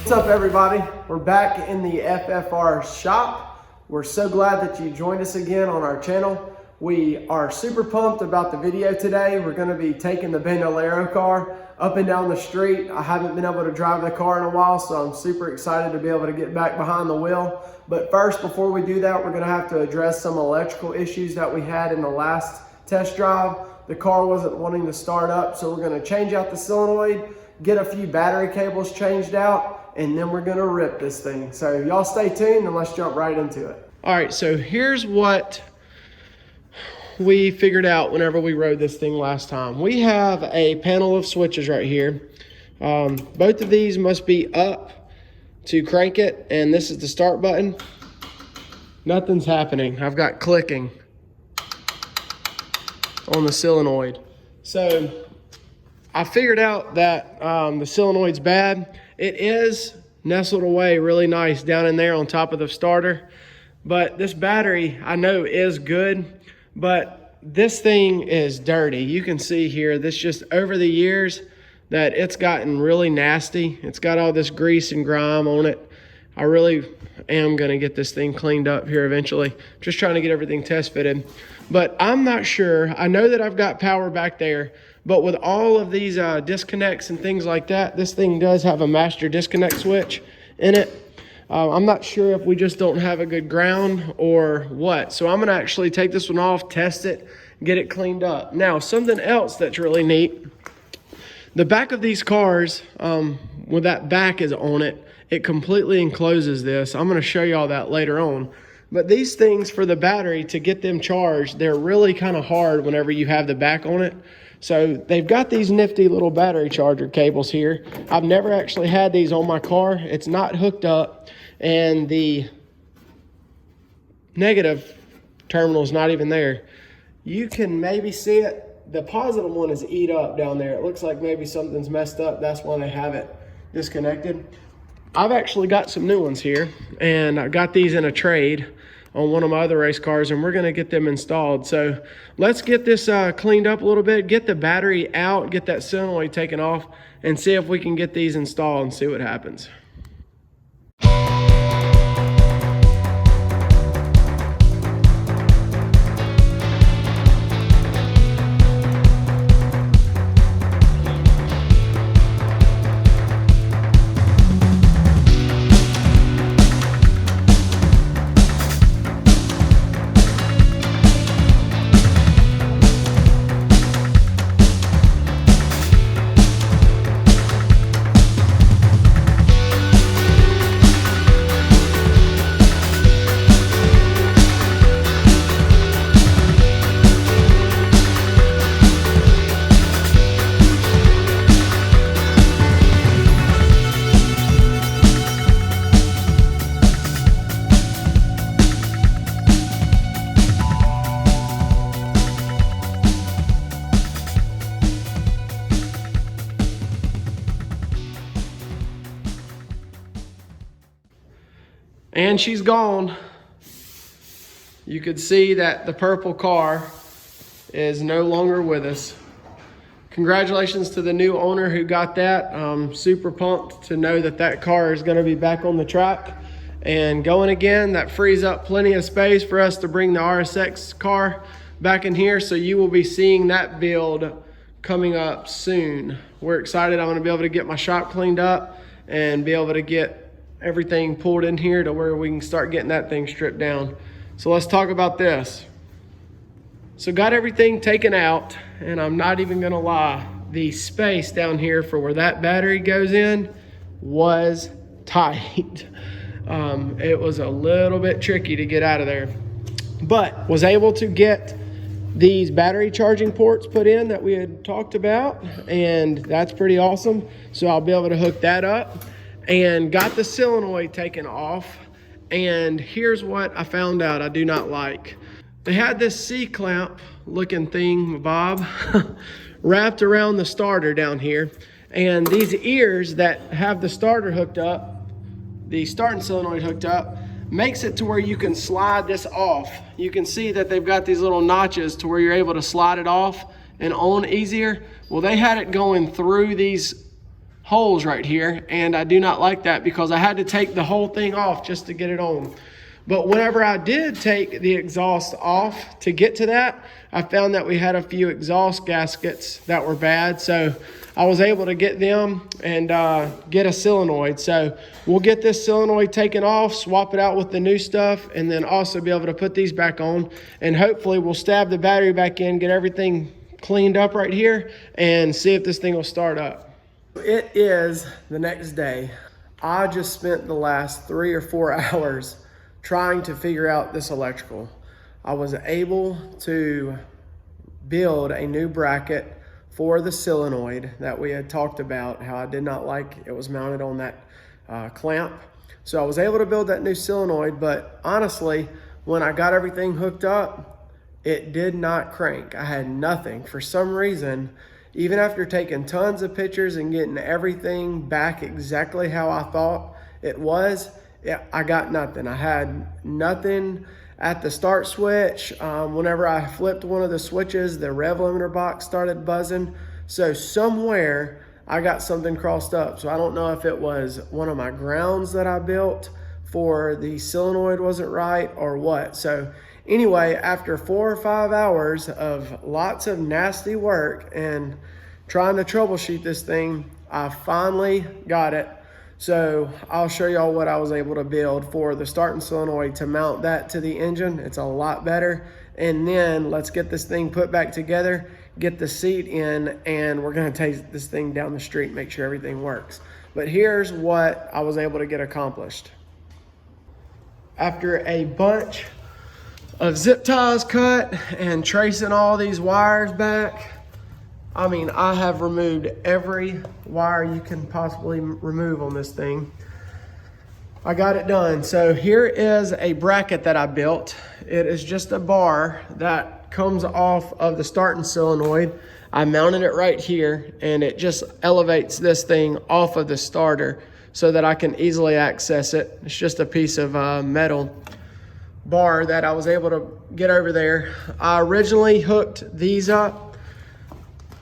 What's up, everybody? We're back in the FFR shop. We're so glad that you joined us again on our channel. We are super pumped about the video today. We're going to be taking the Bandolero car up and down the street. I haven't been able to drive the car in a while, so I'm super excited to be able to get back behind the wheel. But first, before we do that, we're going to have to address some electrical issues that we had in the last test drive. The car wasn't wanting to start up, so we're going to change out the solenoid, get a few battery cables changed out, and then we're going to rip this thing. So y'all stay tuned and let's jump right into it. All right, so here's what we figured out whenever we rode this thing last time. We have a panel of switches right here. Both of these must be up to crank it, and this is the start button. Nothing's happening. I've got clicking on the solenoid. So I figured out that the solenoid's bad. It is nestled away really nice down in there on top of the starter. But this battery, I know, is good, but this thing is dirty. You can see here, this just over the years that it's gotten really nasty. It's got all this grease and grime on it. I really am gonna get this thing cleaned up here eventually. Just trying to get everything test fitted. But I'm not sure. I know that I've got power back there, but with all of these disconnects and things like that, this thing does have a master disconnect switch in it. I'm not sure if we just don't have a good ground or what. So I'm gonna actually take this one off, test it, get it cleaned up. Now, something else that's really neat, the back of these cars, when that back is on it, it completely encloses this. I'm gonna show you all that later on. But these things for the battery, to get them charged, they're really kind of hard whenever you have the back on it. So they've got these nifty little battery charger cables here. I've never actually had these on my car. It's not hooked up, and the negative terminal is not even there. You can maybe see it. The positive one is eat up down there. It looks like maybe something's messed up. That's why they have it disconnected. I've actually got some new ones here, and I got these in a trade on one of my other race cars, and we're gonna get them installed. So let's get this cleaned up a little bit, get the battery out, get that solenoid taken off, and see if we can get these installed and see what happens. And she's gone. You could see that the purple car is no longer with us. Congratulations to the new owner who got that. I'm super pumped to know that that car is gonna be back on the track and going again. That frees up plenty of space for us to bring the RSX car back in here. So you will be seeing that build coming up soon. We're excited. I'm gonna be able to get my shop cleaned up and be able to get everything pulled in here to where we can start getting that thing stripped down. So let's talk about this. So got everything taken out, and I'm not even gonna lie, the space down here for where that battery goes in was tight. It was a little bit tricky to get out of there, but was able to get these battery charging ports put in that we had talked about, and that's pretty awesome. So I'll be able to hook that up, and got the solenoid taken off. And here's what I found out I do not like. They had this C-clamp looking thing, Bob, wrapped around the starter down here. And these ears that have the starter hooked up, the starting solenoid hooked up, makes it to where you can slide this off. You can see that they've got these little notches to where you're able to slide it off and on easier. Well, they had it going through these holes right here, and I do not like that because I had to take the whole thing off just to get it on. But whenever I did take the exhaust off to get to that, I found that we had a few exhaust gaskets that were bad. So I was able to get them and get a solenoid. So we'll get this solenoid taken off, swap it out with the new stuff, and then also be able to put these back on. And hopefully we'll stab the battery back in, get everything cleaned up right here, and see if this thing will start up. It is the next day. I just spent the last 3 or 4 hours trying to figure out this electrical. I was able to build a new bracket for the solenoid that we had talked about, how I did not like it was mounted on that clamp. So I was able to build that new solenoid, but honestly, when I got everything hooked up, it did not crank. I had nothing. For some reason, even after taking tons of pictures and getting everything back exactly how I thought it was, I got nothing. I had nothing at the start switch. Whenever I flipped one of the switches, the rev limiter box started buzzing. So somewhere I got something crossed up. So I don't know if it was one of my grounds that I built for the solenoid wasn't right or what. So anyway, after 4 or 5 hours of lots of nasty work and trying to troubleshoot this thing, I finally got it. So I'll show y'all what I was able to build for the starting solenoid to mount that to the engine. It's a lot better. And then let's get this thing put back together, get the seat in, and we're gonna take this thing down the street, make sure everything works. But here's what I was able to get accomplished. After a bunch of zip ties cut and tracing all these wires back, I mean, I have removed every wire you can possibly remove on this thing. I got it done. So here is a bracket that I built. It is just a bar that comes off of the starting solenoid. I mounted it right here, and it just elevates this thing off of the starter so that I can easily access it. It's just a piece of metal bar that I was able to get over there. I originally hooked these up,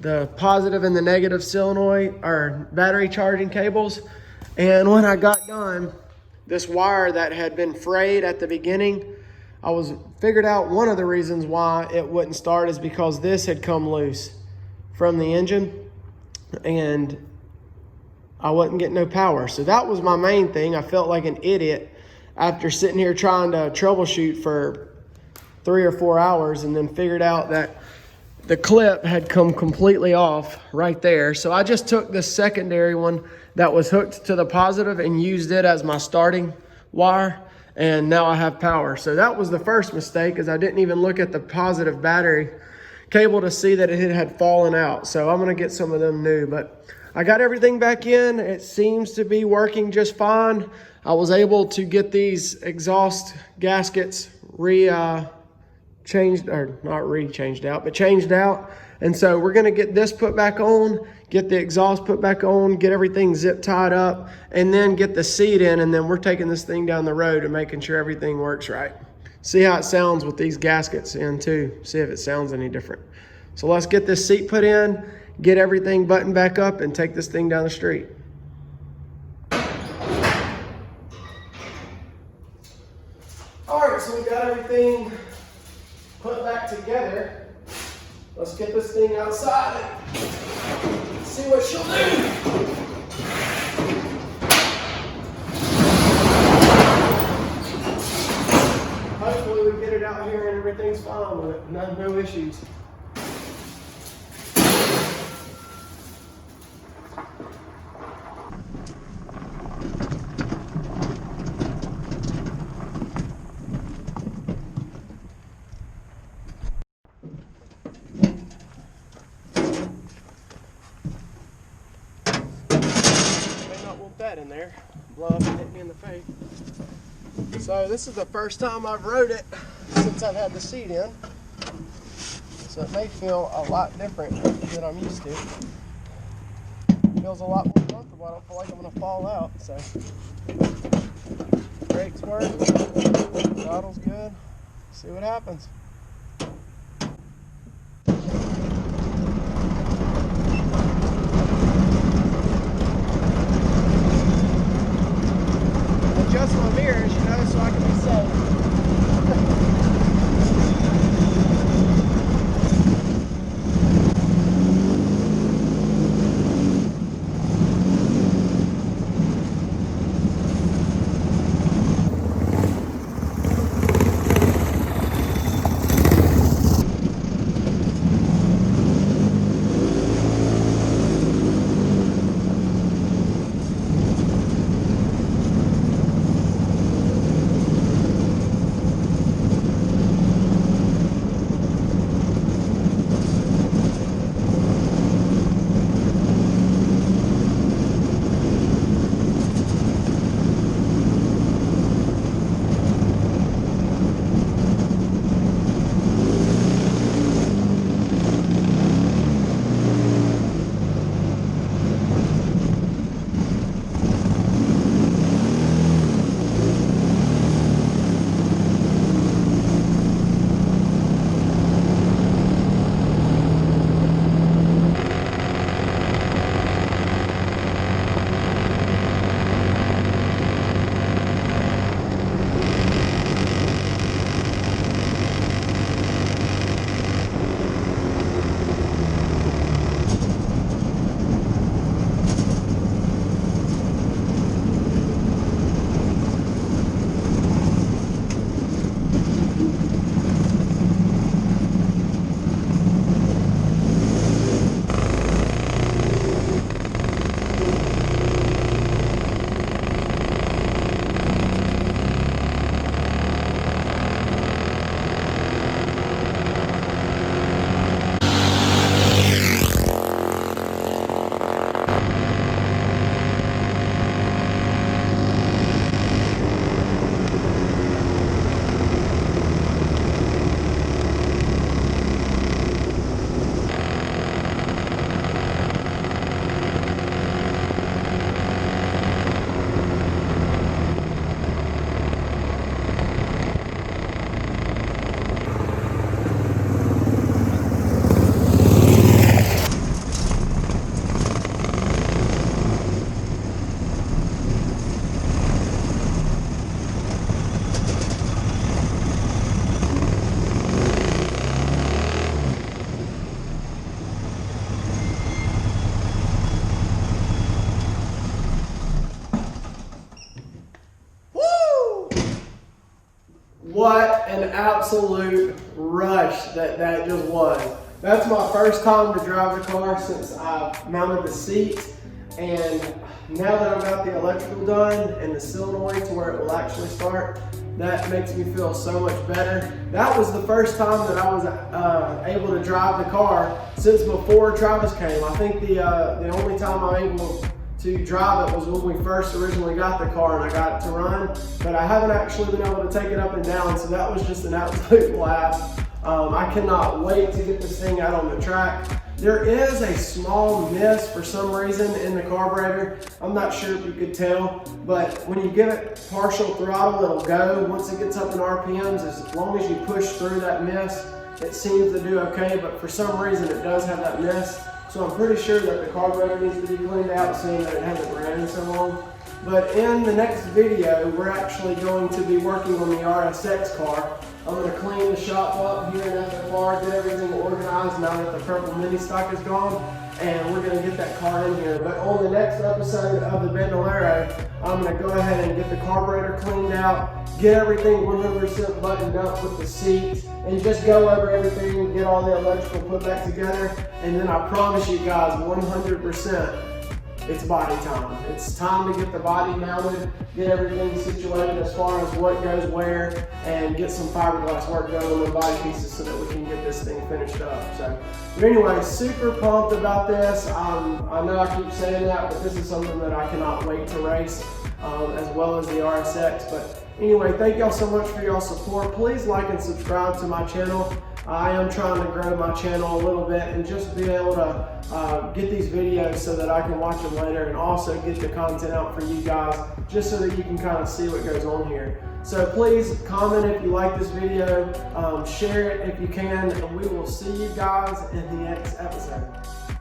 the positive and the negative solenoid or battery charging cables. And when I got done, this wire that had been frayed at the beginning, I figured out one of the reasons why it wouldn't start is because this had come loose from the engine and I wasn't getting no power. So that was my main thing. I felt like an idiot after sitting here trying to troubleshoot for 3 or 4 hours, and then figured out that the clip had come completely off right there. So I just took the secondary one that was hooked to the positive and used it as my starting wire, and now I have power. So that was the first mistake, is I didn't even look at the positive battery cable to see that it had fallen out. So I'm gonna get some of them new, but I got everything back in. It seems to be working just fine. I was able to get these exhaust gaskets changed out. And so we're gonna get this put back on, get the exhaust put back on, get everything zip tied up, and then get the seat in, and then we're taking this thing down the road and making sure everything works right. See how it sounds with these gaskets in too. See if it sounds any different. So let's get this seat put in, get everything buttoned back up, and take this thing down the street. All right, so we got everything put back together. Let's get this thing outside and see what she'll do. Hopefully we get it out here and everything's fine with it. No issues. That in there, blow up and hit me in the face. So this is the first time I've rode it since I've had the seat in, so it may feel a lot different than I'm used to. It feels a lot more comfortable. I don't feel like I'm gonna fall out. So brakes work, throttle's good. See what happens. absolute rush that just was. That's my first time to drive the car since I mounted the seat, and now that I've got the electrical done and the solenoid to where it will actually start, that makes me feel so much better. That was the first time that I was able to drive the car since before Travis came. I think the only time I'm able to drive it was when we first originally got the car and I got it to run, but I haven't actually been able to take it up and down, so that was just an absolute blast. I cannot wait to get this thing out on the track. There is a small miss for some reason in the carburetor. I'm not sure if you could tell, but when you give it partial throttle, it'll go. Once it gets up in RPMs, as long as you push through that miss, it seems to do okay, but for some reason it does have that miss. So I'm pretty sure that the carburetor needs to be cleaned out, seeing that it hasn't ran in so long. But in the next video, we're actually going to be working on the RSX car. I'm going to clean the shop up here and at the car, get everything organized now that the purple mini stock is gone, and we're going to get that car in here. But on the next episode of the Bandolero, I'm going to go ahead and get the carburetor cleaned out, get everything 100% buttoned up with the seat, and just go over everything, get all the electrical put back together, and then I promise you guys 100%. It's body time. It's time to get the body mounted, get everything situated as far as what goes where, and get some fiberglass work done on the body pieces so that we can get this thing finished up. So, but anyway, super pumped about this. I know I keep saying that, but this is something that I cannot wait to race, as well as the RSX. But anyway, thank y'all so much for y'all support. Please like and subscribe to my channel. I am trying to grow my channel a little bit and just be able to get these videos so that I can watch them later, and also get the content out for you guys just so that you can kind of see what goes on here. So please comment if you like this video, share it if you can, and we will see you guys in the next episode.